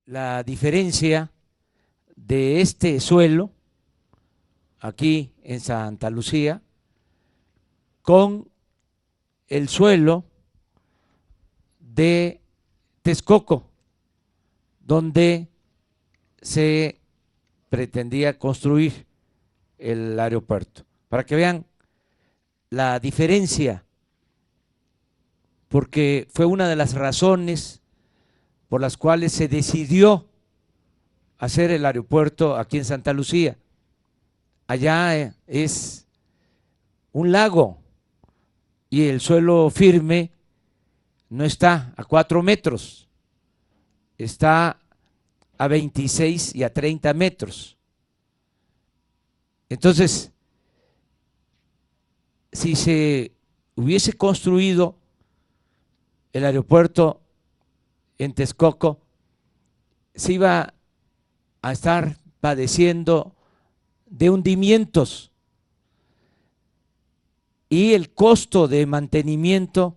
la diferencia de este suelo aquí en Santa Lucía con el suelo de Texcoco, donde se pretendía construir el aeropuerto, para que vean la diferencia, porque fue una de las razones por las cuales se decidió hacer el aeropuerto aquí en Santa Lucía. Allá es un lago y el suelo firme no está a 4 metros, está a 26 y a 30 metros. Entonces, si se hubiese construido el aeropuerto en Texcoco, se iba a estar padeciendo de hundimientos y el costo de mantenimiento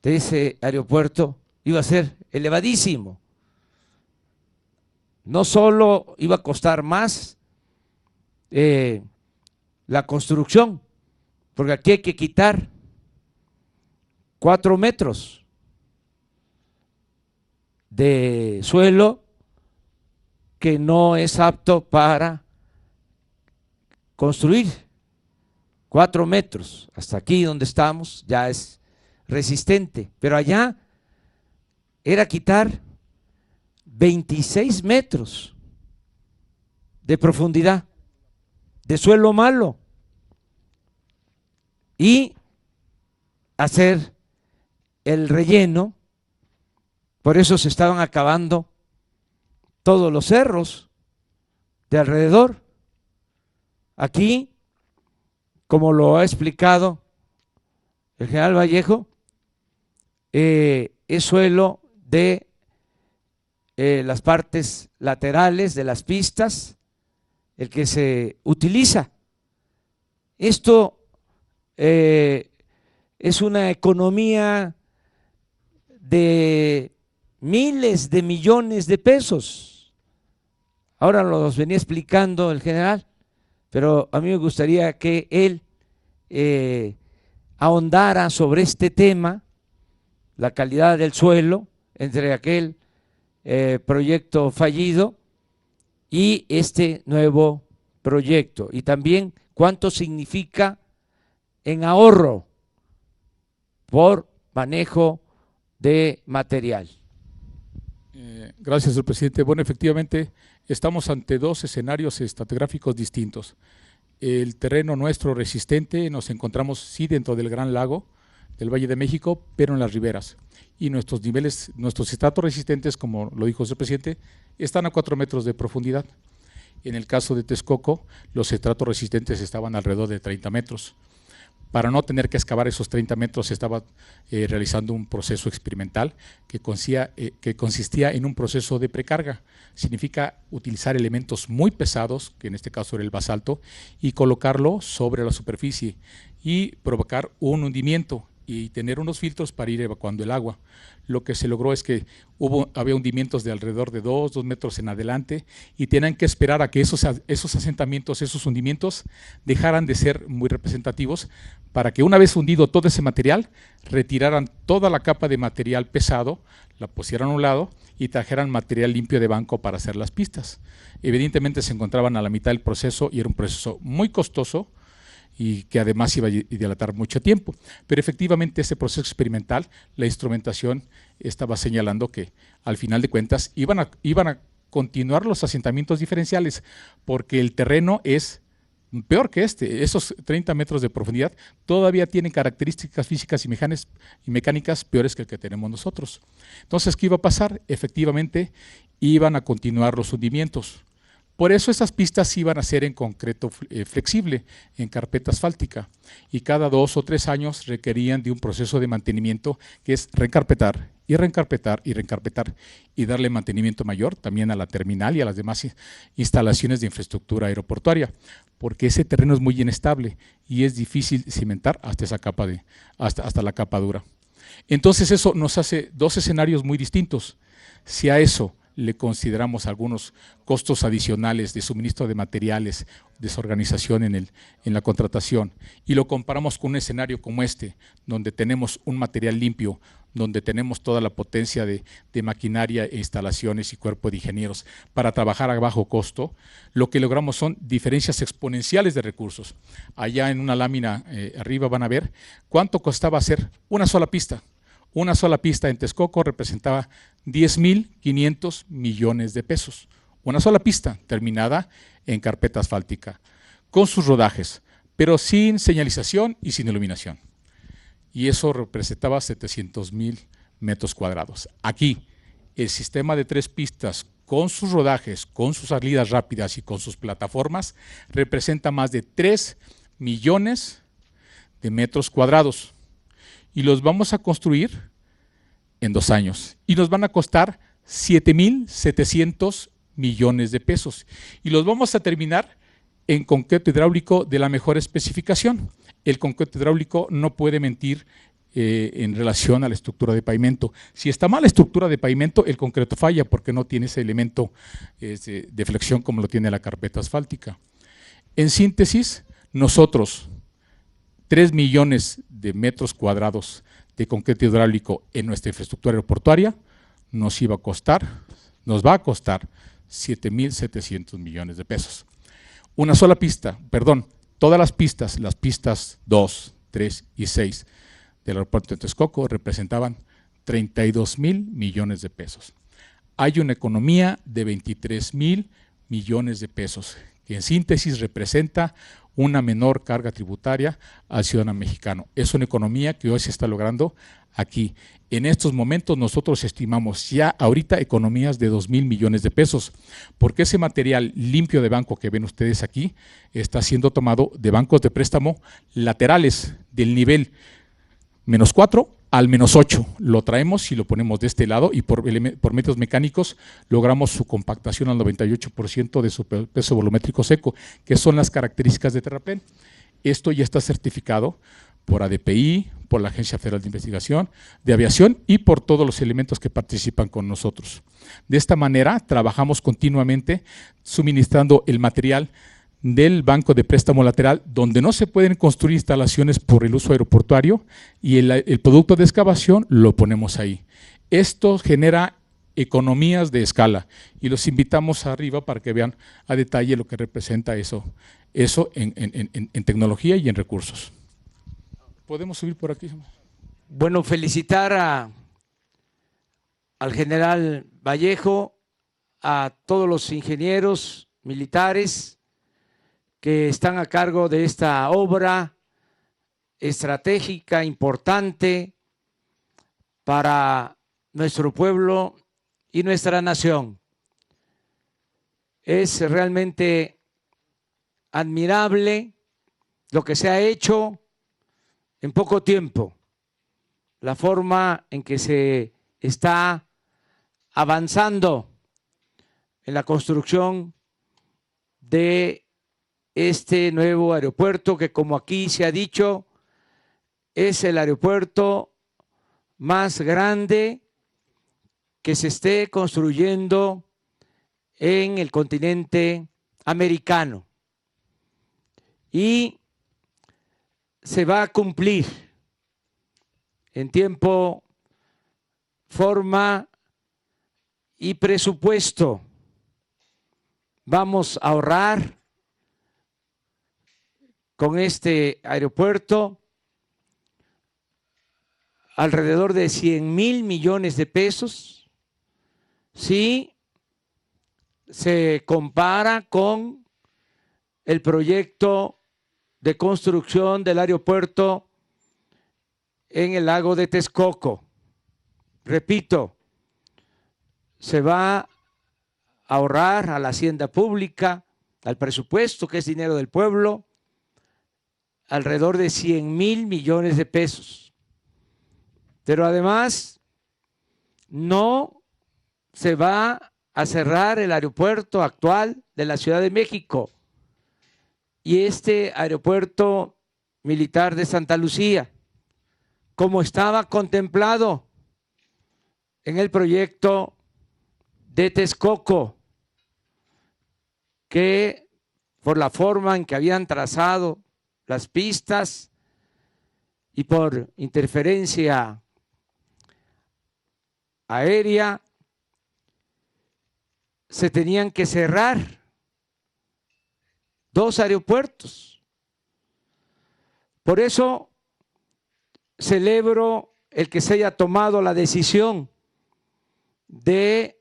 de ese aeropuerto iba a ser elevadísimo. No solo iba a costar más la construcción, porque aquí hay que quitar 4 metros de suelo que no es apto para construir. 4 metros, hasta aquí donde estamos ya es resistente, pero allá era quitar 26 metros de profundidad de suelo malo y hacer el relleno. Por eso se estaban acabando todos los cerros de alrededor. Aquí, como lo ha explicado el general Vallejo, es suelo de las partes laterales de las pistas, el que se utiliza. Esto es una economía de miles de millones de pesos. Ahora los venía explicando el general, pero a mí me gustaría que él ahondara sobre este tema, la calidad del suelo entre aquel proyecto fallido y este nuevo proyecto, y también cuánto significa en ahorro por manejo de material. Gracias, señor presidente. Bueno, efectivamente, estamos ante dos escenarios estratigráficos distintos. El terreno nuestro resistente, nos encontramos sí dentro del Gran Lago del Valle de México, pero en las riberas. Y nuestros niveles, nuestros estratos resistentes, como lo dijo el señor presidente, están a 4 metros de profundidad. En el caso de Texcoco, los estratos resistentes estaban alrededor de 30 metros. Para no tener que excavar esos 30 metros, se estaba realizando un proceso experimental que consistía en un proceso de precarga. Significa utilizar elementos muy pesados, que en este caso era el basalto, y colocarlo sobre la superficie y provocar un hundimiento y tener unos filtros para ir evacuando el agua. Lo que se logró es que había hundimientos de alrededor de 2 metros en adelante, y tenían que esperar a que esos asentamientos, esos hundimientos dejaran de ser muy representativos, para que una vez hundido todo ese material, retiraran toda la capa de material pesado, la pusieran a un lado y trajeran material limpio de banco para hacer las pistas. Evidentemente se encontraban a la mitad del proceso y era un proceso muy costoso, y que además iba a dilatar mucho tiempo. Pero efectivamente ese proceso experimental, la instrumentación estaba señalando que al final de cuentas iban a continuar los asentamientos diferenciales, porque el terreno es peor que esos 30 metros de profundidad todavía tienen características físicas y mecánicas peores que el que tenemos nosotros. Entonces, ¿qué iba a pasar? Efectivamente iban a continuar los hundimientos. Por eso esas pistas iban a ser en concreto flexible, en carpeta asfáltica, y cada 2 o 3 años requerían de un proceso de mantenimiento, que es reencarpetar y reencarpetar y reencarpetar, y darle mantenimiento mayor también a la terminal y a las demás instalaciones de infraestructura aeroportuaria, porque ese terreno es muy inestable y es difícil cimentar hasta esa capa hasta la capa dura. Entonces eso nos hace dos escenarios muy distintos. Si a eso le consideramos algunos costos adicionales de suministro de materiales, desorganización en la contratación, y lo comparamos con un escenario como este, donde tenemos un material limpio, donde tenemos toda la potencia de maquinaria e instalaciones y cuerpo de ingenieros para trabajar a bajo costo, lo que logramos son diferencias exponenciales de recursos. Allá en una lámina arriba van a ver cuánto costaba hacer una sola pista. Una sola pista en Texcoco representaba 10,500 millones de pesos. Una sola pista terminada en carpeta asfáltica, con sus rodajes, pero sin señalización y sin iluminación. Y eso representaba 700,000 metros cuadrados. Aquí, el sistema de 3 pistas, con sus rodajes, con sus salidas rápidas y con sus plataformas, representa más de 3 millones de metros cuadrados. Y los vamos a construir en 2 años. Y nos van a costar 7,700 millones de pesos. Y los vamos a terminar en concreto hidráulico de la mejor especificación. El concreto hidráulico no puede mentir en relación a la estructura de pavimento. Si está mal la estructura de pavimento, el concreto falla porque no tiene ese elemento de flexión como lo tiene la carpeta asfáltica. En síntesis, nosotros 3 millones de metros cuadrados de concreto hidráulico en nuestra infraestructura aeroportuaria nos va a costar 7,700 millones de pesos. Una sola pista, todas las pistas 2, 3 y 6 del aeropuerto de Texcoco representaban 32,000 millones de pesos. Hay una economía de 23,000 millones de pesos, que en síntesis representa una menor carga tributaria al ciudadano mexicano. Es una economía que hoy se está logrando aquí. En estos momentos nosotros estimamos ya ahorita economías de 2,000 millones de pesos, porque ese material limpio de banco que ven ustedes aquí está siendo tomado de bancos de préstamo laterales del nivel -4 al -8. Lo traemos y lo ponemos de este lado y por métodos mecánicos logramos su compactación al 98% de su peso volumétrico seco, que son las características de Terraplén. Esto ya está certificado por ADPI, por la Agencia Federal de Investigación de Aviación y por todos los elementos que participan con nosotros. De esta manera trabajamos continuamente suministrando el material del banco de préstamo lateral, donde no se pueden construir instalaciones por el uso aeroportuario, y el producto de excavación lo ponemos ahí. Esto genera economías de escala y los invitamos arriba para que vean a detalle lo que representa eso en tecnología y en recursos. ¿Podemos subir por aquí? Bueno, felicitar al general Vallejo, a todos los ingenieros militares que están a cargo de esta obra estratégica, importante para nuestro pueblo y nuestra nación. Es realmente admirable lo que se ha hecho en poco tiempo, la forma en que se está avanzando en la construcción de este nuevo aeropuerto, que como aquí se ha dicho, es el aeropuerto más grande que se esté construyendo en el continente americano. Y se va a cumplir en tiempo, forma y presupuesto. Vamos a ahorrar con este aeropuerto alrededor de 100,000 millones de pesos si se compara con el proyecto de construcción del aeropuerto en el lago de Texcoco. Repito, se va a ahorrar a la hacienda pública, al presupuesto, que es dinero del pueblo, alrededor de 100,000 millones de pesos. Pero además no se va a cerrar el aeropuerto actual de la Ciudad de México y este aeropuerto militar de Santa Lucía, como estaba contemplado en el proyecto de Texcoco, que por la forma en que habían trazado las pistas y por interferencia aérea, se tenían que cerrar 2 aeropuertos. Por eso celebro el que se haya tomado la decisión de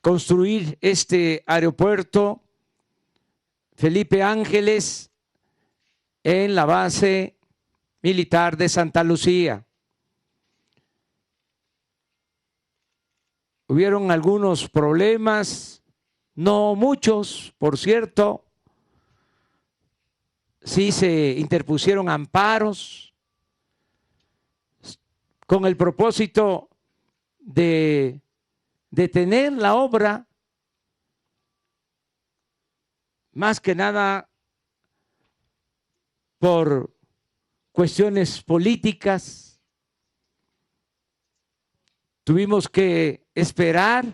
construir este aeropuerto Felipe Ángeles en la base militar de Santa Lucía. Hubieron algunos problemas, no muchos, por cierto. Sí se interpusieron amparos con el propósito de detener la obra, más que nada por cuestiones políticas. Tuvimos que esperar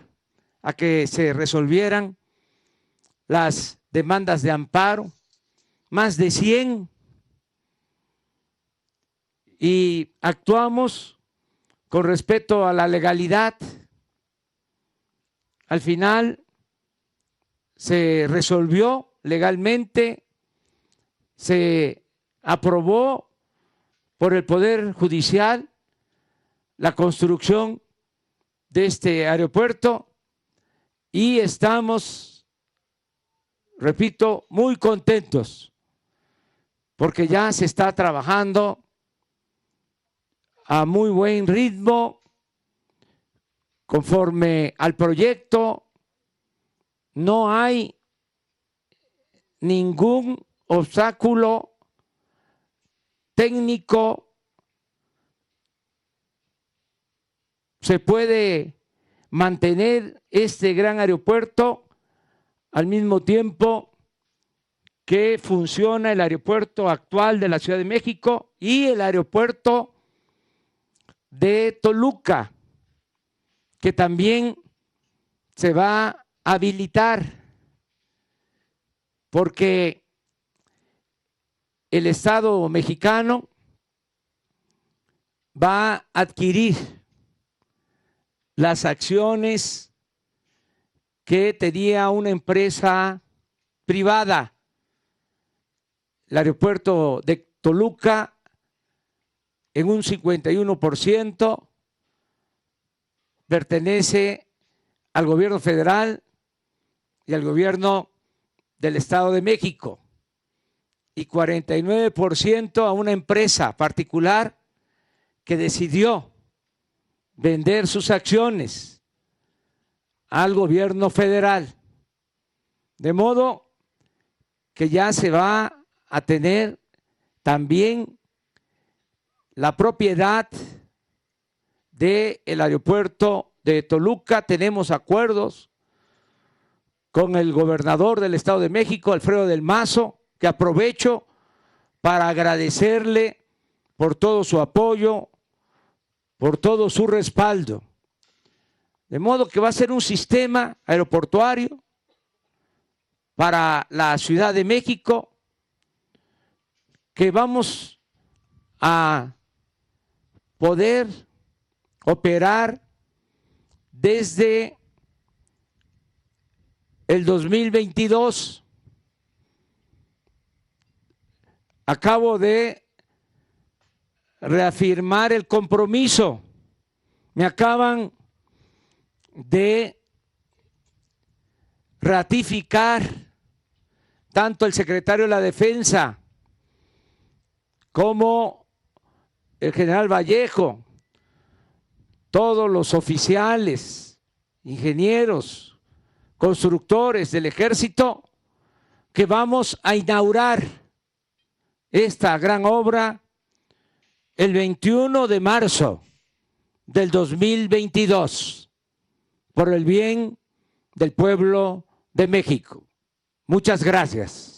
a que se resolvieran las demandas de amparo, más de 100, y actuamos con respeto a la legalidad. Al final se resolvió legalmente, se aprobó por el Poder Judicial la construcción de este aeropuerto y estamos, repito, muy contentos porque ya se está trabajando a muy buen ritmo conforme al proyecto. No hay ningún obstáculo técnico. Se puede mantener este gran aeropuerto al mismo tiempo que funciona el aeropuerto actual de la Ciudad de México y el aeropuerto de Toluca, que también se va a habilitar, porque el Estado mexicano va a adquirir las acciones que tenía una empresa privada. El aeropuerto de Toluca en un 51% pertenece al gobierno federal y al gobierno del Estado de México, y 49% a una empresa particular que decidió vender sus acciones al gobierno federal. De modo que ya se va a tener también la propiedad del aeropuerto de Toluca. Tenemos acuerdos con el gobernador del Estado de México, Alfredo del Mazo, que aprovecho para agradecerle por todo su apoyo, por todo su respaldo. De modo que va a ser un sistema aeroportuario para la Ciudad de México que vamos a poder operar desde el 2022. Acabo de reafirmar el compromiso. Me acaban de ratificar tanto el secretario de la Defensa como el general Vallejo, todos los oficiales, ingenieros, constructores del Ejército, que vamos a inaugurar esta gran obra el 21 de marzo del 2022, por el bien del pueblo de México. Muchas gracias.